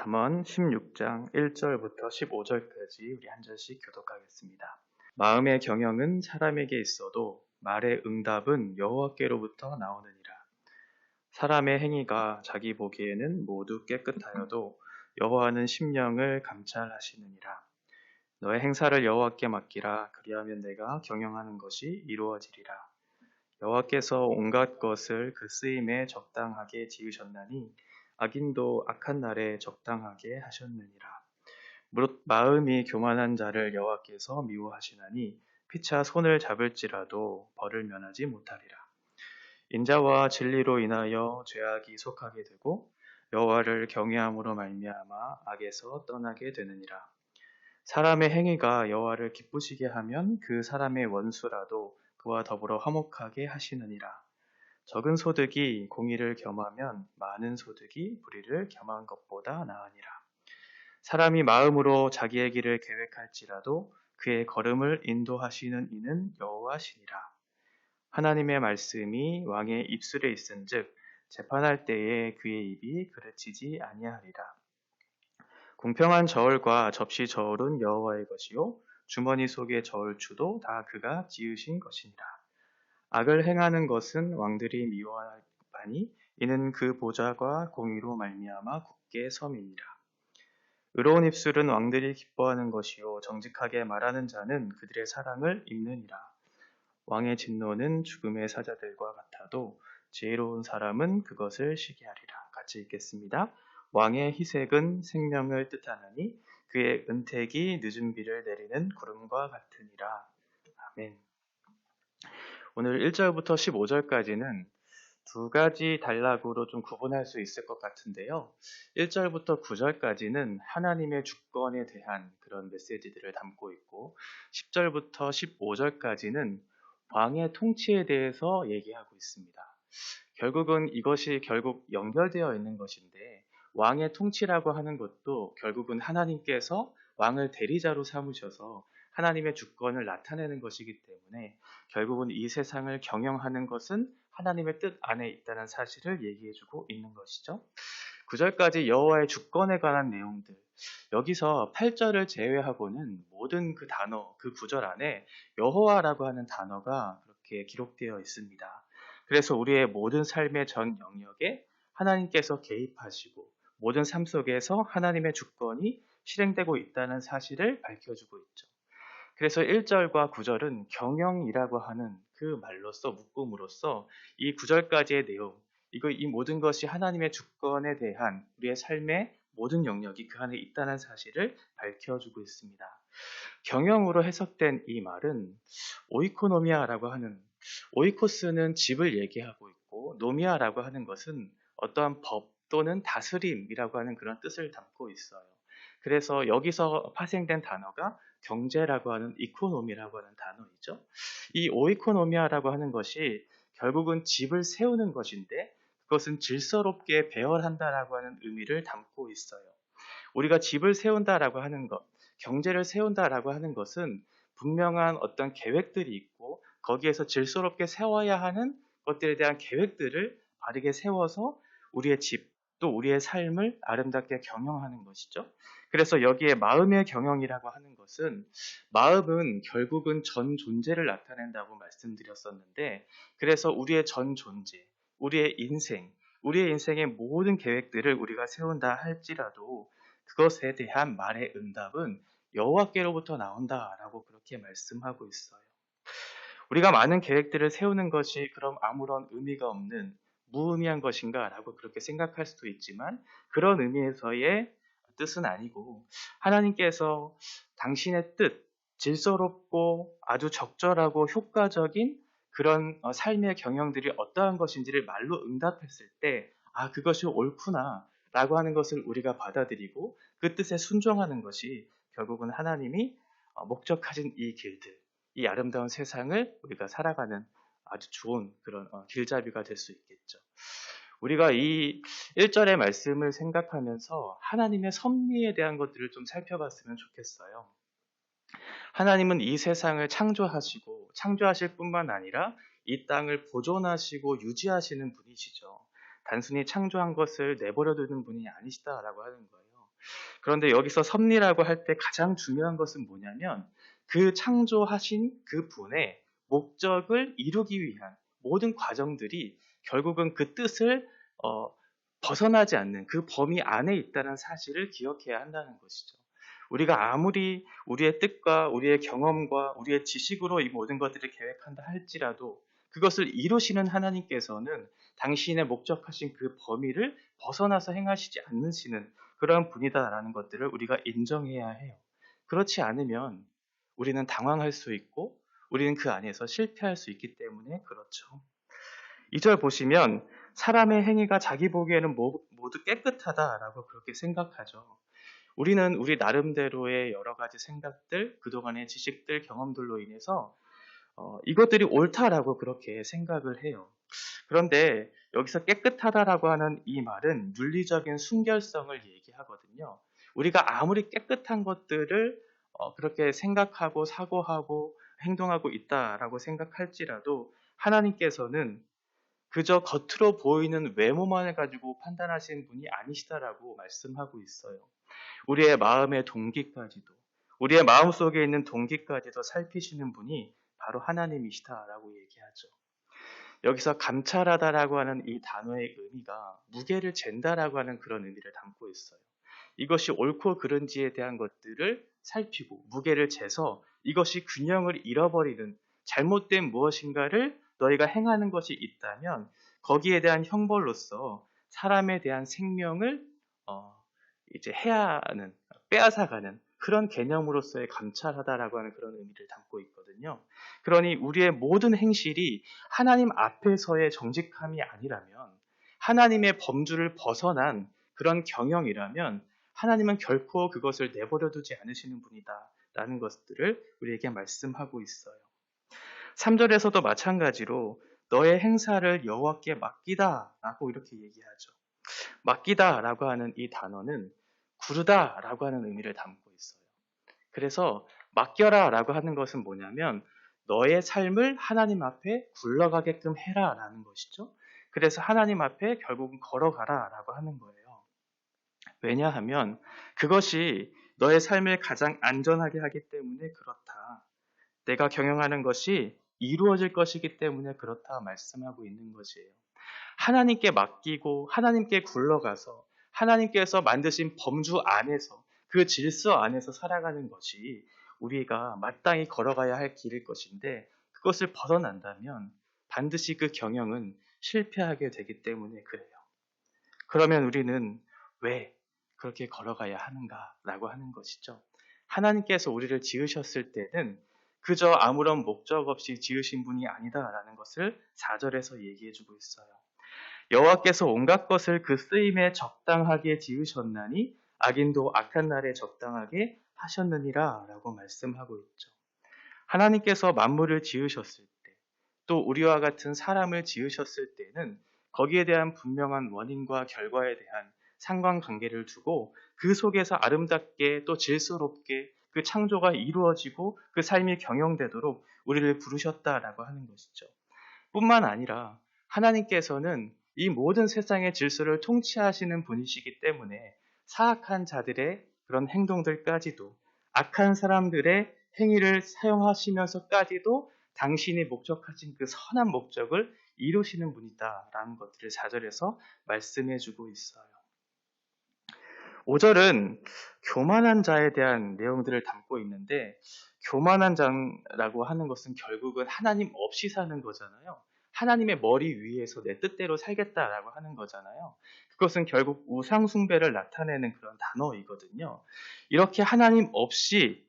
잠언 16장 1절부터 15절까지 우리 한 절씩 교독하겠습니다. 마음의 경영은 사람에게 있어도 말의 응답은 여호와께로부터 나오느니라. 사람의 행위가 자기 보기에는 모두 깨끗하여도 여호와는 심령을 감찰하시느니라. 너의 행사를 여호와께 맡기라. 그리하면 내가 경영하는 것이 이루어지리라. 여호와께서 온갖 것을 그 쓰임에 적당하게 지으셨나니 악인도 악한 날에 적당하게 하셨느니라. 무릇 마음이 교만한 자를 여호와께서 미워하시나니 피차 손을 잡을지라도 벌을 면하지 못하리라. 인자와 진리로 인하여 죄악이 속하게 되고 여호와를 경외함으로 말미암아 악에서 떠나게 되느니라. 사람의 행위가 여호와를 기쁘시게 하면 그 사람의 원수라도 그와 더불어 화목하게 하시느니라. 적은 소득이 공의를 겸하면 많은 소득이 불의를 겸한 것보다 나으니라. 사람이 마음으로 자기의 길을 계획할지라도 그의 걸음을 인도하시는 이는 여호와시니라. 하나님의 말씀이 왕의 입술에 있은즉 재판할 때에 그의 입이 그르치지 아니하리라. 공평한 저울과 접시 저울은 여호와의 것이요 주머니 속의 저울추도 다 그가 지으신 것이니라. 악을 행하는 것은 왕들이 미워하니 이는 그 보좌가 공의로 말미암아 굳게 섬이니라. 의로운 입술은 왕들이 기뻐하는 것이요 정직하게 말하는 자는 그들의 사랑을 입느니라. 왕의 진노는 죽음의 사자들과 같아도 지혜로운 사람은 그것을 시기하리라. 같이 읽겠습니다. 왕의 희색은 생명을 뜻하나니 그의 은택이 늦은 비를 내리는 구름과 같으니라. 아멘. 오늘 1절부터 15절까지는 두 가지 단락으로 좀 구분할 수 있을 것 같은데요. 1절부터 9절까지는 하나님의 주권에 대한 그런 메시지들을 담고 있고 10절부터 15절까지는 왕의 통치에 대해서 얘기하고 있습니다. 결국은 이것이 결국 연결되어 있는 것인데 왕의 통치라고 하는 것도 결국은 하나님께서 왕을 대리자로 삼으셔서 하나님의 주권을 나타내는 것이기 때문에 결국은 이 세상을 경영하는 것은 하나님의 뜻 안에 있다는 사실을 얘기해주고 있는 것이죠. 9절까지 여호와의 주권에 관한 내용들, 여기서 8절을 제외하고는 모든 그 단어, 그 구절 안에 여호와라고 하는 단어가 그렇게 기록되어 있습니다. 그래서 우리의 모든 삶의 전 영역에 하나님께서 개입하시고 모든 삶 속에서 하나님의 주권이 실행되고 있다는 사실을 밝혀주고 있죠. 그래서 1절과 9절은 경영이라고 하는 그 말로써 묶음으로써 이 9절까지의 내용, 이 모든 것이 하나님의 주권에 대한 우리의 삶의 모든 영역이 그 안에 있다는 사실을 밝혀주고 있습니다. 경영으로 해석된 이 말은 오이코노미아라고 하는, 오이코스는 집을 얘기하고 있고 노미아라고 하는 것은 어떠한 법 또는 다스림이라고 하는 그런 뜻을 담고 있어요. 그래서 여기서 파생된 단어가 경제라고 하는 이코노미라고 하는 단어이죠. 이 오이코노미아라고 하는 것이 결국은 집을 세우는 것인데 그것은 질서롭게 배열한다라고 하는 의미를 담고 있어요. 우리가 집을 세운다라고 하는 것, 경제를 세운다라고 하는 것은 분명한 어떤 계획들이 있고 거기에서 질서롭게 세워야 하는 것들에 대한 계획들을 바르게 세워서 우리의 집, 또 우리의 삶을 아름답게 경영하는 것이죠. 그래서 여기에 마음의 경영이라고 하는 것은 마음은 결국은 전 존재를 나타낸다고 말씀드렸었는데 그래서 우리의 전 존재, 우리의 인생의 모든 계획들을 우리가 세운다 할지라도 그것에 대한 말의 응답은 여호와께로부터 나온다라고 그렇게 말씀하고 있어요. 우리가 많은 계획들을 세우는 것이 그럼 아무런 의미가 없는 무의미한 것인가 라고 그렇게 생각할 수도 있지만 그런 의미에서의 뜻은 아니고 하나님께서 당신의 뜻, 질서롭고 아주 적절하고 효과적인 그런 삶의 경영들이 어떠한 것인지를 말로 응답했을 때 그것이 옳구나 라고 하는 것을 우리가 받아들이고 그 뜻에 순종하는 것이 결국은 하나님이 목적하신 이 길들, 이 아름다운 세상을 우리가 살아가는 아주 좋은 그런 길잡이가 될 수 있겠죠. 우리가 이 1절의 말씀을 생각하면서 하나님의 섭리에 대한 것들을 좀 살펴봤으면 좋겠어요. 하나님은 이 세상을 창조하실 뿐만 아니라 이 땅을 보존하시고 유지하시는 분이시죠. 단순히 창조한 것을 내버려 두는 분이 아니시다라고 하는 거예요. 그런데 여기서 섭리라고 할 때 가장 중요한 것은 뭐냐면 그 창조하신 그 분의 목적을 이루기 위한 모든 과정들이 결국은 그 뜻을 벗어나지 않는 그 범위 안에 있다는 사실을 기억해야 한다는 것이죠. 우리가 아무리 우리의 뜻과 우리의 경험과 우리의 지식으로 이 모든 것들을 계획한다 할지라도 그것을 이루시는 하나님께서는 당신의 목적하신 그 범위를 벗어나서 행하시지 않으시는 그러한 분이다라는 것들을 우리가 인정해야 해요. 그렇지 않으면 우리는 당황할 수 있고 우리는 그 안에서 실패할 수 있기 때문에 그렇죠. 2절 보시면 사람의 행위가 자기 보기에는 모두 깨끗하다라고 그렇게 생각하죠. 우리는 우리 나름대로의 여러 가지 생각들, 그동안의 지식들, 경험들로 인해서 이것들이 옳다라고 그렇게 생각을 해요. 그런데 여기서 깨끗하다라고 하는 이 말은 윤리적인 순결성을 얘기하거든요. 우리가 아무리 깨끗한 것들을 그렇게 생각하고 사고하고 행동하고 있다라고 생각할지라도 하나님께서는 그저 겉으로 보이는 외모만을 가지고 판단하시는 분이 아니시다라고 말씀하고 있어요. 우리의 마음의 동기까지도, 우리의 마음속에 있는 동기까지도 살피시는 분이 바로 하나님이시다라고 얘기하죠. 여기서 감찰하다라고 하는 이 단어의 의미가 무게를 잰다라고 하는 그런 의미를 담고 있어요. 이것이 옳고 그른지에 대한 것들을 살피고 무게를 재서 이것이 균형을 잃어버리는 잘못된 무엇인가를 너희가 행하는 것이 있다면 거기에 대한 형벌로서 사람에 대한 생명을 이제 해야 하는, 빼앗아가는 그런 개념으로서의 감찰하다라고 하는 그런 의미를 담고 있거든요. 그러니 우리의 모든 행실이 하나님 앞에서의 정직함이 아니라면, 하나님의 범주를 벗어난 그런 경영이라면 하나님은 결코 그것을 내버려 두지 않으시는 분이다라는 것들을 우리에게 말씀하고 있어요. 3절에서도 마찬가지로 너의 행사를 여호와께 맡기다라고 이렇게 얘기하죠. 맡기다라고 하는 이 단어는 구르다라고 하는 의미를 담고 있어요. 그래서 맡겨라라고 하는 것은 뭐냐면 너의 삶을 하나님 앞에 굴러가게끔 해라라는 것이죠. 그래서 하나님 앞에 결국은 걸어가라라고 하는 거예요. 왜냐하면 그것이 너의 삶을 가장 안전하게 하기 때문에 그렇다. 내가 경영하는 것이 이루어질 것이기 때문에 그렇다 말씀하고 있는 것이에요. 하나님께 맡기고 하나님께 굴러가서 하나님께서 만드신 범주 안에서 그 질서 안에서 살아가는 것이 우리가 마땅히 걸어가야 할 길일 것인데 그것을 벗어난다면 반드시 그 경영은 실패하게 되기 때문에 그래요. 그러면 우리는 왜 그렇게 걸어가야 하는가라고 하는 것이죠. 하나님께서 우리를 지으셨을 때는 그저 아무런 목적 없이 지으신 분이 아니다라는 것을 4절에서 얘기해주고 있어요. 여호와께서 온갖 것을 그 쓰임에 적당하게 지으셨나니 악인도 악한 날에 적당하게 하셨느니라 라고 말씀하고 있죠. 하나님께서 만물을 지으셨을 때, 또 우리와 같은 사람을 지으셨을 때는 거기에 대한 분명한 원인과 결과에 대한 상관관계를 두고 그 속에서 아름답게 또 질서롭게 그 창조가 이루어지고 그 삶이 경영되도록 우리를 부르셨다라고 하는 것이죠. 뿐만 아니라 하나님께서는 이 모든 세상의 질서를 통치하시는 분이시기 때문에 사악한 자들의 그런 행동들까지도 악한 사람들의 행위를 사용하시면서까지도 당신이 목적하신 그 선한 목적을 이루시는 분이다라는 것들을 4절에서 말씀해주고 있어요. 5절은 교만한 자에 대한 내용들을 담고 있는데 교만한 자라고 하는 것은 결국은 하나님 없이 사는 거잖아요. 하나님의 머리 위에서 내 뜻대로 살겠다라고 하는 거잖아요. 그것은 결국 우상 숭배를 나타내는 그런 단어이거든요. 이렇게 하나님 없이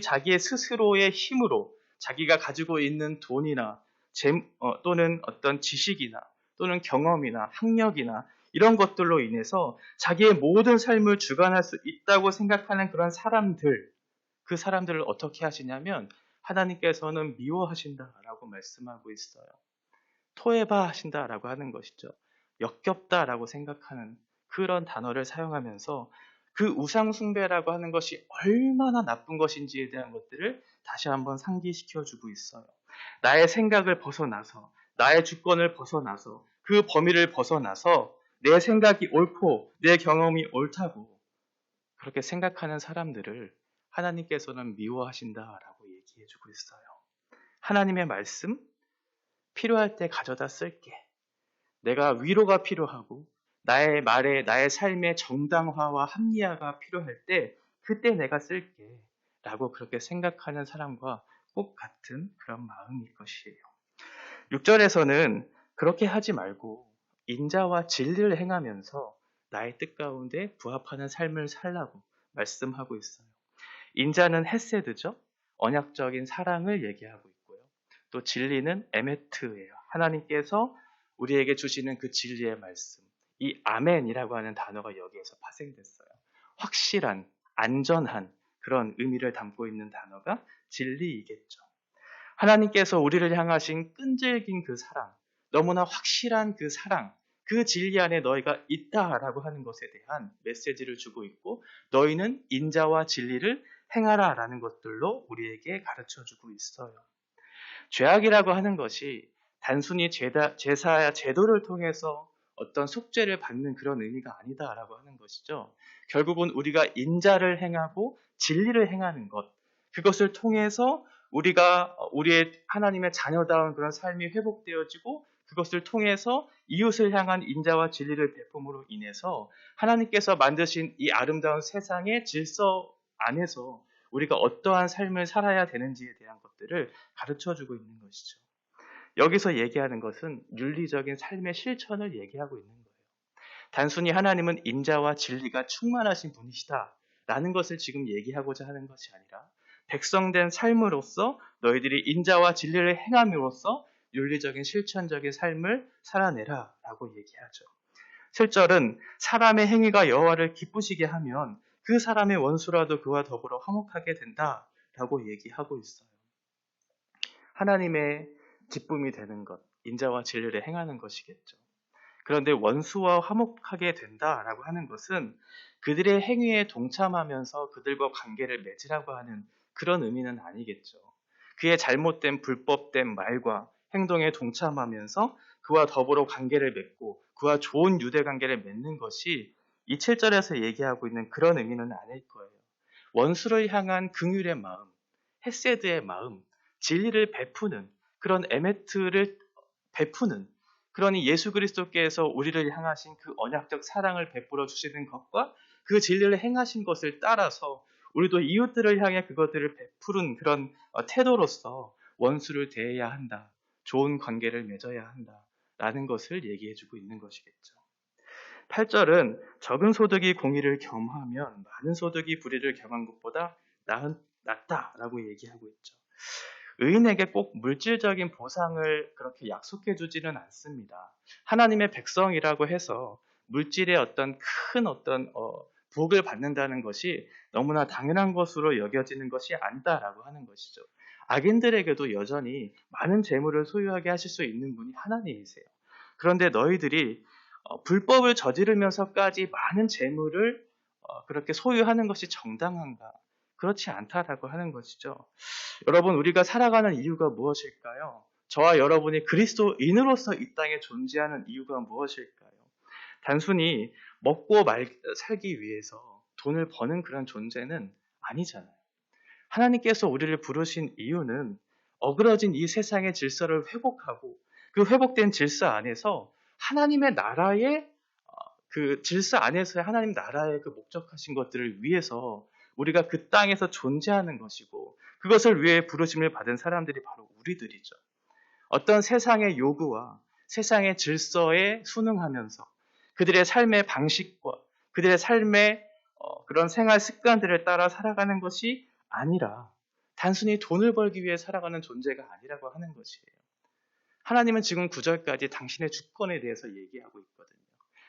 자기의 스스로의 힘으로 자기가 가지고 있는 돈이나 또는 어떤 지식이나 또는 경험이나 학력이나 이런 것들로 인해서 자기의 모든 삶을 주관할 수 있다고 생각하는 그런 사람들, 그 사람들을 어떻게 하시냐면 하나님께서는 미워하신다라고 말씀하고 있어요. 토해바 하신다라고 하는 것이죠. 역겹다라고 생각하는 그런 단어를 사용하면서 그 우상 숭배라고 하는 것이 얼마나 나쁜 것인지에 대한 것들을 다시 한번 상기시켜주고 있어요. 나의 생각을 벗어나서 나의 주권을 벗어나서 그 범위를 벗어나서 내 생각이 옳고 내 경험이 옳다고 그렇게 생각하는 사람들을 하나님께서는 미워하신다라고 얘기해주고 있어요. 하나님의 말씀 필요할 때 가져다 쓸게. 내가 위로가 필요하고 나의 삶의 정당화와 합리화가 필요할 때 그때 내가 쓸게 라고 그렇게 생각하는 사람과 꼭 같은 그런 마음일 것이에요. 6절에서는 그렇게 하지 말고 인자와 진리를 행하면서 나의 뜻 가운데 부합하는 삶을 살라고 말씀하고 있어요. 인자는 헤세드죠. 언약적인 사랑을 얘기하고 있고요. 또 진리는 에메트예요. 하나님께서 우리에게 주시는 그 진리의 말씀. 이 아멘이라고 하는 단어가 여기에서 파생됐어요. 확실한, 안전한 그런 의미를 담고 있는 단어가 진리이겠죠. 하나님께서 우리를 향하신 끈질긴 그 사랑, 너무나 확실한 그 사랑, 그 진리 안에 너희가 있다라고 하는 것에 대한 메시지를 주고 있고 너희는 인자와 진리를 행하라라는 것들로 우리에게 가르쳐주고 있어요. 죄악이라고 하는 것이 단순히 제사야 제도를 통해서 어떤 속죄를 받는 그런 의미가 아니다라고 하는 것이죠. 결국은 우리가 인자를 행하고 진리를 행하는 것, 그것을 통해서 우리가 우리의 하나님의 자녀다운 그런 삶이 회복되어지고 그것을 통해서 이웃을 향한 인자와 진리를 베품으로 인해서 하나님께서 만드신 이 아름다운 세상의 질서 안에서 우리가 어떠한 삶을 살아야 되는지에 대한 것들을 가르쳐주고 있는 것이죠. 여기서 얘기하는 것은 윤리적인 삶의 실천을 얘기하고 있는 거예요. 단순히 하나님은 인자와 진리가 충만하신 분이시다라는 것을 지금 얘기하고자 하는 것이 아니라 백성된 삶으로서 너희들이 인자와 진리를 행함으로써 윤리적인 실천적인 삶을 살아내라라고 얘기하죠. 7절은 사람의 행위가 여호와를 기쁘시게 하면 그 사람의 원수라도 그와 더불어 화목하게 된다라고 얘기하고 있어요. 하나님의 기쁨이 되는 것, 인자와 진리를 행하는 것이겠죠. 그런데 원수와 화목하게 된다라고 하는 것은 그들의 행위에 동참하면서 그들과 관계를 맺으라고 하는 그런 의미는 아니겠죠. 그의 잘못된 불법된 말과 행동에 동참하면서 그와 더불어 관계를 맺고 그와 좋은 유대 관계를 맺는 것이 이 7절에서 얘기하고 있는 그런 의미는 아닐 거예요. 원수를 향한 긍휼의 마음, 헤세드의 마음, 진리를 베푸는 그런 에메트를 베푸는 그러니 예수 그리스도께서 우리를 향하신 그 언약적 사랑을 베풀어 주시는 것과 그 진리를 행하신 것을 따라서 우리도 이웃들을 향해 그것들을 베푸는 그런 태도로서 원수를 대해야 한다. 좋은 관계를 맺어야 한다. 라는 것을 얘기해주고 있는 것이겠죠. 8절은 적은 소득이 공의를 겸하면 많은 소득이 불의를 겸한 것보다 낫다라고 얘기하고 있죠. 의인에게 꼭 물질적인 보상을 그렇게 약속해 주지는 않습니다. 하나님의 백성이라고 해서 물질의 어떤 큰 복을 받는다는 것이 너무나 당연한 것으로 여겨지는 것이 아니다라고 하는 것이죠. 악인들에게도 여전히 많은 재물을 소유하게 하실 수 있는 분이 하나님이세요. 그런데 너희들이 불법을 저지르면서까지 많은 재물을 그렇게 소유하는 것이 정당한가? 그렇지 않다라고 하는 것이죠. 여러분, 우리가 살아가는 이유가 무엇일까요? 저와 여러분이 그리스도인으로서 이 땅에 존재하는 이유가 무엇일까요? 단순히 먹고 살기 위해서 돈을 버는 그런 존재는 아니잖아요. 하나님께서 우리를 부르신 이유는 어그러진 이 세상의 질서를 회복하고 그 회복된 질서 안에서 하나님의 나라의 그 질서 안에서의 하나님 나라의 그 목적하신 것들을 위해서 우리가 그 땅에서 존재하는 것이고 그것을 위해 부르심을 받은 사람들이 바로 우리들이죠. 어떤 세상의 요구와 세상의 질서에 순응하면서 그들의 삶의 방식과 그들의 삶의 그런 생활 습관들을 따라 살아가는 것이 아니라 단순히 돈을 벌기 위해 살아가는 존재가 아니라고 하는 것이에요. 하나님은 지금 9절까지 당신의 주권에 대해서 얘기하고 있거든요.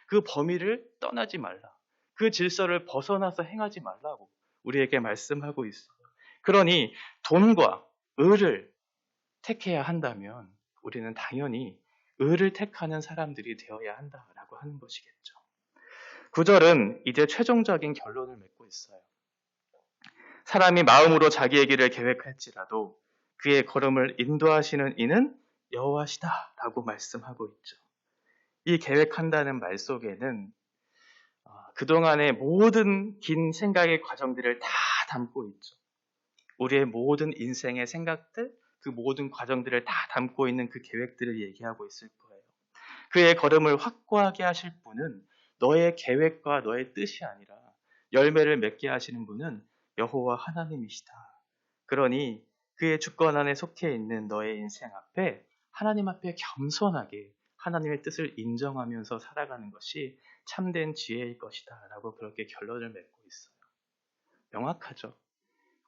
그 범위를 떠나지 말라. 그 질서를 벗어나서 행하지 말라고 우리에게 말씀하고 있어요. 그러니 돈과 의를 택해야 한다면 우리는 당연히 의를 택하는 사람들이 되어야 한다라고 하는 것이겠죠. 9절은 이제 최종적인 결론을 맺고 있어요. 사람이 마음으로 자기의 길을 계획할지라도 그의 걸음을 인도하시는 이는 여호와시다라고 말씀하고 있죠. 이 계획한다는 말 속에는 그동안의 모든 긴 생각의 과정들을 다 담고 있죠. 우리의 모든 인생의 생각들, 그 모든 과정들을 다 담고 있는 그 계획들을 얘기하고 있을 거예요. 그의 걸음을 확고하게 하실 분은 너의 계획과 너의 뜻이 아니라 열매를 맺게 하시는 분은 여호와 하나님이시다. 그러니 그의 주권 안에 속해 있는 너의 인생 앞에 하나님 앞에 겸손하게 하나님의 뜻을 인정하면서 살아가는 것이 참된 지혜일 것이다 라고 그렇게 결론을 맺고 있어요. 명확하죠.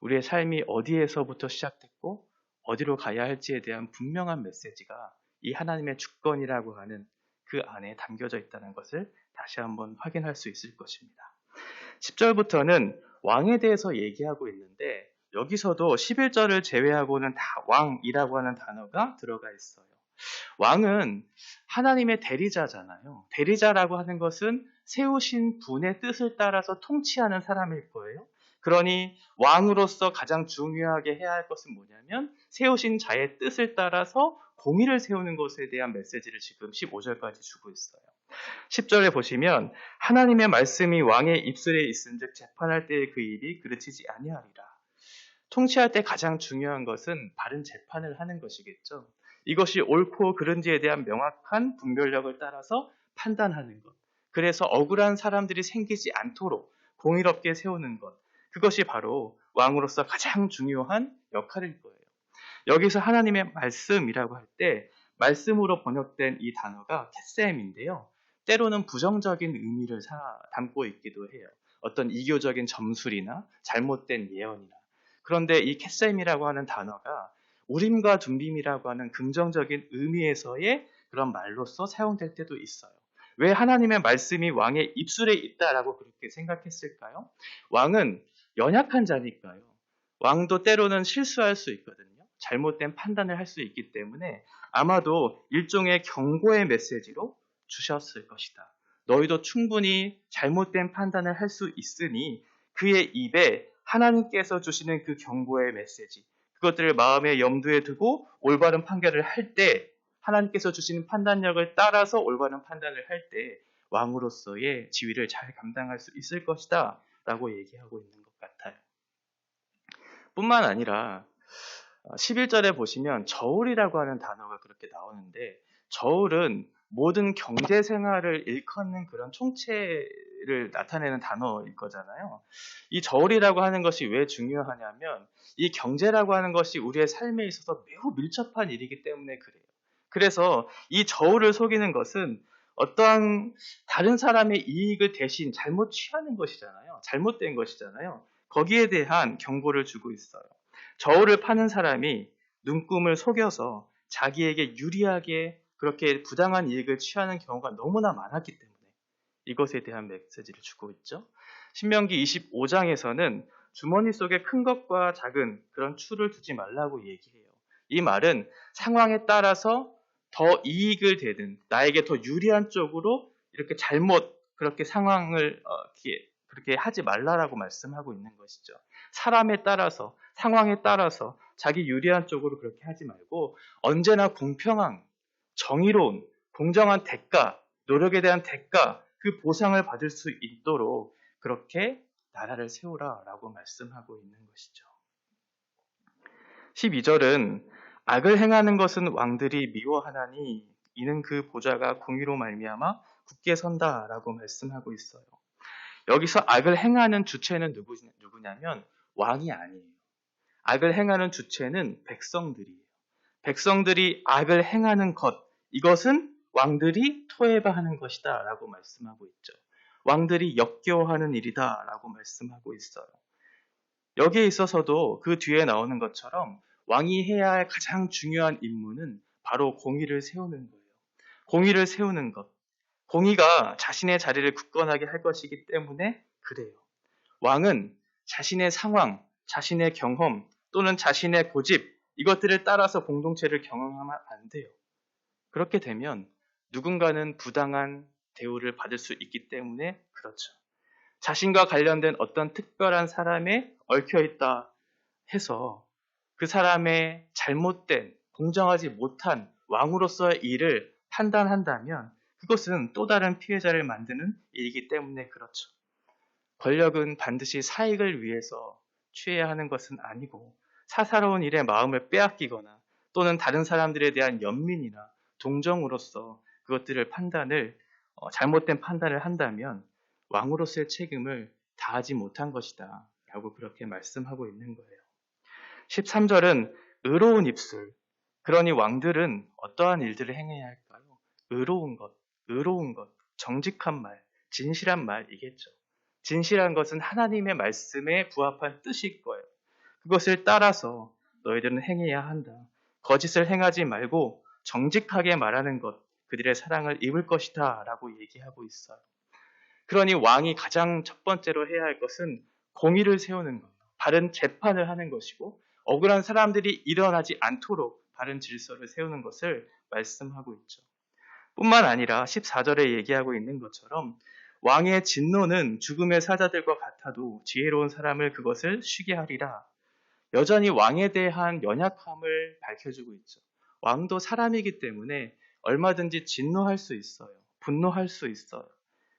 우리의 삶이 어디에서부터 시작됐고 어디로 가야 할지에 대한 분명한 메시지가 이 하나님의 주권이라고 하는 그 안에 담겨져 있다는 것을 다시 한번 확인할 수 있을 것입니다. 10절부터는 왕에 대해서 얘기하고 있는데 여기서도 11절을 제외하고는 다 왕이라고 하는 단어가 들어가 있어요. 왕은 하나님의 대리자잖아요. 대리자라고 하는 것은 세우신 분의 뜻을 따라서 통치하는 사람일 거예요. 그러니 왕으로서 가장 중요하게 해야 할 것은 뭐냐면 세우신 자의 뜻을 따라서 공의를 세우는 것에 대한 메시지를 지금 15절까지 주고 있어요. 10절에 보시면 하나님의 말씀이 왕의 입술에 있은즉 재판할 때의 그 입이 그르치지 아니하리라. 통치할 때 가장 중요한 것은 바른 재판을 하는 것이겠죠. 이것이 옳고 그른지에 대한 명확한 분별력을 따라서 판단하는 것. 그래서 억울한 사람들이 생기지 않도록 공의롭게 세우는 것. 그것이 바로 왕으로서 가장 중요한 역할일 거예요. 여기서 하나님의 말씀이라고 할 때 말씀으로 번역된 이 단어가 캐셈인데요. 때로는 부정적인 의미를 담고 있기도 해요. 어떤 이교적인 점술이나 잘못된 예언이나. 그런데 이 캐셈이라고 하는 단어가 우림과 둠빔이라고 하는 긍정적인 의미에서의 그런 말로서 사용될 때도 있어요. 왜 하나님의 말씀이 왕의 입술에 있다라고 그렇게 생각했을까요? 왕은 연약한 자니까요. 왕도 때로는 실수할 수 있거든요. 잘못된 판단을 할 수 있기 때문에 아마도 일종의 경고의 메시지로 주셨을 것이다. 너희도 충분히 잘못된 판단을 할 수 있으니 그의 입에 하나님께서 주시는 그 경고의 메시지, 그것들을 마음에 염두에 두고 올바른 판결을 할 때 하나님께서 주시는 판단력을 따라서 올바른 판단을 할 때 왕으로서의 지위를 잘 감당할 수 있을 것이다 라고 얘기하고 있는 것 같아요. 뿐만 아니라 11절에 보시면 저울이라고 하는 단어가 그렇게 나오는데 저울은 모든 경제 생활을 일컫는 그런 총체를 나타내는 단어일 거잖아요. 이 저울이라고 하는 것이 왜 중요하냐면 이 경제라고 하는 것이 우리의 삶에 있어서 매우 밀접한 일이기 때문에 그래요. 그래서 이 저울을 속이는 것은 어떠한 다른 사람의 이익을 대신 잘못 취하는 것이잖아요. 잘못된 것이잖아요. 거기에 대한 경고를 주고 있어요. 저울을 파는 사람이 눈금을 속여서 자기에게 유리하게 그렇게 부당한 이익을 취하는 경우가 너무나 많았기 때문에 이것에 대한 메시지를 주고 있죠. 신명기 25장에서는 주머니 속에 큰 것과 작은 그런 추를 두지 말라고 얘기해요. 이 말은 상황에 따라서 더 이익을 되는 나에게 더 유리한 쪽으로 이렇게 잘못 그렇게 상황을 그렇게 하지 말라라고 말씀하고 있는 것이죠. 사람에 따라서 상황에 따라서 자기 유리한 쪽으로 그렇게 하지 말고 언제나 공평한 정의로운 공정한 대가, 노력에 대한 대가, 그 보상을 받을 수 있도록 그렇게 나라를 세우라라고 말씀하고 있는 것이죠. 12절은 악을 행하는 것은 왕들이 미워하나니 이는 그 보좌가 공의로 말미암아 굳게 선다라고 말씀하고 있어요. 여기서 악을 행하는 주체는 누구냐면 왕이 아니에요. 악을 행하는 주체는 백성들이에요. 백성들이 악을 행하는 것, 이것은 왕들이 토해봐하는 것이다 라고 말씀하고 있죠. 왕들이 역겨워하는 일이다 라고 말씀하고 있어요. 여기에 있어서도 그 뒤에 나오는 것처럼 왕이 해야 할 가장 중요한 임무는 바로 공의를 세우는 거예요. 공의를 세우는 것. 공의가 자신의 자리를 굳건하게 할 것이기 때문에 그래요. 왕은 자신의 상황, 자신의 경험 또는 자신의 고집 이것들을 따라서 공동체를 경영하면 안 돼요. 그렇게 되면 누군가는 부당한 대우를 받을 수 있기 때문에 그렇죠. 자신과 관련된 어떤 특별한 사람에 얽혀있다 해서 그 사람의 잘못된, 공정하지 못한 왕으로서의 일을 판단한다면 그것은 또 다른 피해자를 만드는 일이기 때문에 그렇죠. 권력은 반드시 사익을 위해서 취해야 하는 것은 아니고 사사로운 일에 마음을 빼앗기거나 또는 다른 사람들에 대한 연민이나 동정으로서 그것들을 잘못된 판단을 한다면 왕으로서의 책임을 다하지 못한 것이다 라고 그렇게 말씀하고 있는 거예요. 13절은 의로운 입술, 그러니 왕들은 어떠한 일들을 행해야 할까요? 의로운 것, 정직한 말, 진실한 말이겠죠. 진실한 것은 하나님의 말씀에 부합한 뜻일 거예요. 그것을 따라서 너희들은 행해야 한다. 거짓을 행하지 말고 정직하게 말하는 것, 그들의 사랑을 입을 것이다 라고 얘기하고 있어요. 그러니 왕이 가장 첫 번째로 해야 할 것은 공의를 세우는 것, 바른 재판을 하는 것이고 억울한 사람들이 일어나지 않도록 바른 질서를 세우는 것을 말씀하고 있죠. 뿐만 아니라 14절에 얘기하고 있는 것처럼 왕의 진노는 죽음의 사자들과 같아도 지혜로운 사람을 그것을 쉬게 하리라. 여전히 왕에 대한 연약함을 밝혀주고 있죠. 왕도 사람이기 때문에 얼마든지 진노할 수 있어요. 분노할 수 있어요.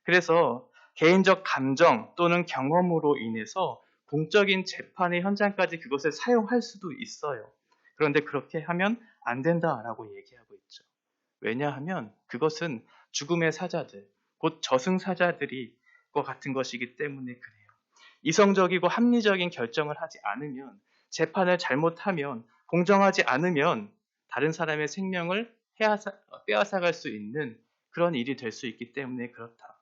그래서 개인적 감정 또는 경험으로 인해서 공적인 재판의 현장까지 그것을 사용할 수도 있어요. 그런데 그렇게 하면 안 된다라고 얘기하고 있죠. 왜냐하면 그것은 죽음의 사자들, 곧 저승사자들이 것 같은 것이기 때문에 그래요. 이성적이고 합리적인 결정을 하지 않으면, 재판을 잘못하면, 공정하지 않으면 다른 사람의 생명을 빼앗아갈 수 있는 그런 일이 될 수 있기 때문에 그렇다.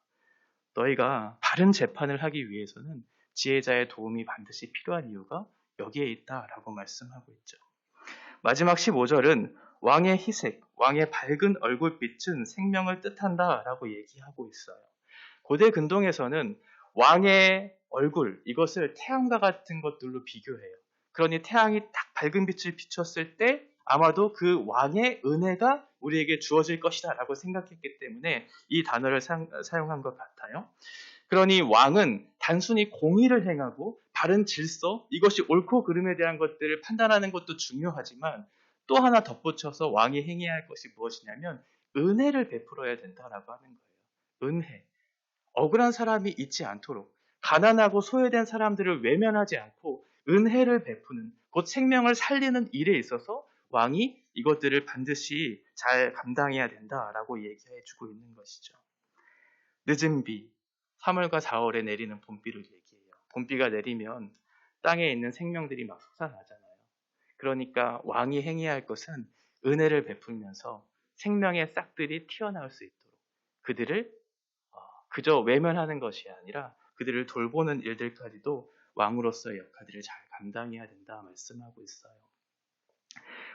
너희가 바른 재판을 하기 위해서는 지혜자의 도움이 반드시 필요한 이유가 여기에 있다라고 말씀하고 있죠. 마지막 15절은 왕의 희색, 왕의 밝은 얼굴빛은 생명을 뜻한다라고 얘기하고 있어요. 고대 근동에서는 왕의 얼굴, 이것을 태양과 같은 것들로 비교해요. 그러니 태양이 딱 밝은 빛을 비췄을 때 아마도 그 왕의 은혜가 우리에게 주어질 것이다 라고 생각했기 때문에 이 단어를 사용한 것 같아요. 그러니 왕은 단순히 공의를 행하고 바른 질서, 이것이 옳고 그름에 대한 것들을 판단하는 것도 중요하지만 또 하나 덧붙여서 왕이 행해야 할 것이 무엇이냐면 은혜를 베풀어야 된다라고 하는 거예요. 은혜. 억울한 사람이 있지 않도록, 가난하고 소외된 사람들을 외면하지 않고 은혜를 베푸는, 곧 생명을 살리는 일에 있어서 왕이 이것들을 반드시 잘 감당해야 된다라고 얘기해 주고 있는 것이죠. 늦은 비, 3월과 4월에 내리는 봄비를 얘기해요. 봄비가 내리면 땅에 있는 생명들이 막 솟아나잖아요. 그러니까 왕이 행해야 할 것은 은혜를 베풀면서 생명의 싹들이 튀어나올 수 있도록 그들을 그저 외면하는 것이 아니라 그들을 돌보는 일들까지도 왕으로서의 역할들을 잘 감당해야 된다 말씀하고 있어요.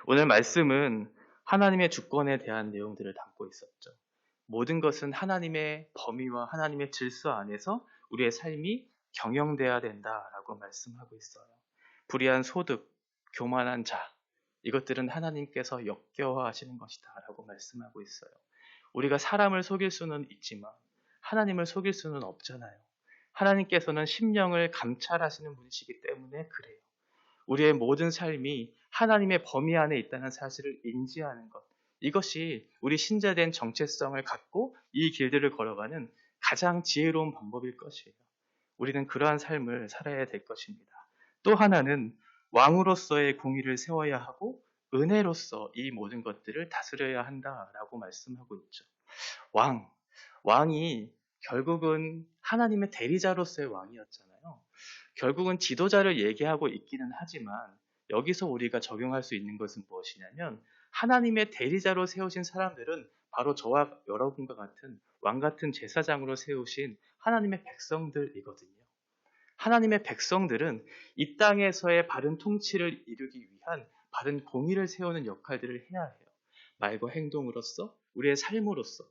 오늘 말씀은 하나님의 주권에 대한 내용들을 담고 있었죠. 모든 것은 하나님의 범위와 하나님의 질서 안에서 우리의 삶이 경영돼야 된다라고 말씀하고 있어요. 불의한 소득, 교만한 자, 이것들은 하나님께서 역겨워하시는 것이다 라고 말씀하고 있어요. 우리가 사람을 속일 수는 있지만 하나님을 속일 수는 없잖아요. 하나님께서는 심령을 감찰하시는 분이시기 때문에 그래요. 우리의 모든 삶이 하나님의 범위 안에 있다는 사실을 인지하는 것, 이것이 우리 신자된 정체성을 갖고 이 길들을 걸어가는 가장 지혜로운 방법일 것이에요. 우리는 그러한 삶을 살아야 될 것입니다. 또 하나는 왕으로서의 공의를 세워야 하고 은혜로서 이 모든 것들을 다스려야 한다라고 말씀하고 있죠. 왕이 결국은 하나님의 대리자로서의 왕이었잖아요. 결국은 지도자를 얘기하고 있기는 하지만 여기서 우리가 적용할 수 있는 것은 무엇이냐면 하나님의 대리자로 세우신 사람들은 바로 저와 여러분과 같은 왕 같은 제사장으로 세우신 하나님의 백성들이거든요. 하나님의 백성들은 이 땅에서의 바른 통치를 이루기 위한 바른 공의를 세우는 역할들을 해야 해요. 말과 행동으로서, 우리의 삶으로서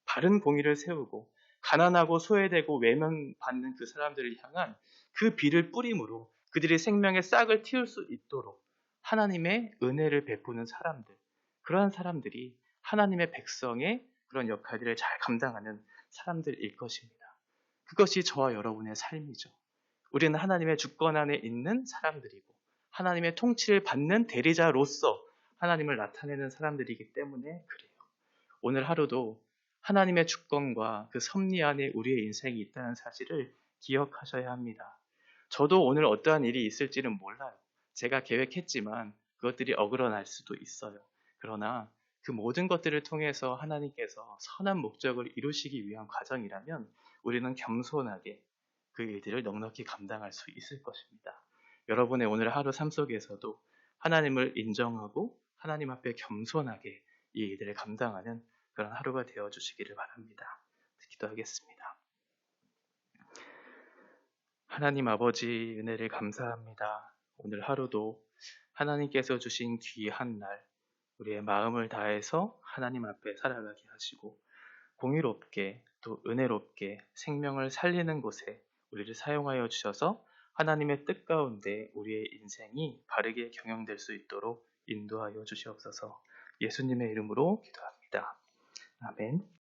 바른 공의를 세우고 가난하고 소외되고 외면받는 그 사람들을 향한 그 비를 뿌림으로 그들의 생명의 싹을 틔울 수 있도록 하나님의 은혜를 베푸는 사람들, 그러한 사람들이 하나님의 백성의 그런 역할들을 잘 감당하는 사람들일 것입니다. 그것이 저와 여러분의 삶이죠. 우리는 하나님의 주권 안에 있는 사람들이고 하나님의 통치를 받는 대리자로서 하나님을 나타내는 사람들이기 때문에 그래요. 오늘 하루도 하나님의 주권과 그 섭리 안에 우리의 인생이 있다는 사실을 기억하셔야 합니다. 저도 오늘 어떠한 일이 있을지는 몰라요. 제가 계획했지만 그것들이 어그러날 수도 있어요. 그러나 그 모든 것들을 통해서 하나님께서 선한 목적을 이루시기 위한 과정이라면 우리는 겸손하게 그 일들을 넉넉히 감당할 수 있을 것입니다. 여러분의 오늘 하루 삶 속에서도 하나님을 인정하고 하나님 앞에 겸손하게 이 일들을 감당하는 그런 하루가 되어 주시기를 바랍니다. 기도하겠습니다. 하나님 아버지 은혜를 감사합니다. 오늘 하루도 하나님께서 주신 귀한 날 우리의 마음을 다해서 하나님 앞에 살아가게 하시고 공의롭게 또 은혜롭게 생명을 살리는 곳에 우리를 사용하여 주셔서 하나님의 뜻 가운데 우리의 인생이 바르게 경영될 수 있도록 인도하여 주시옵소서. 예수님의 이름으로 기도합니다. 아멘.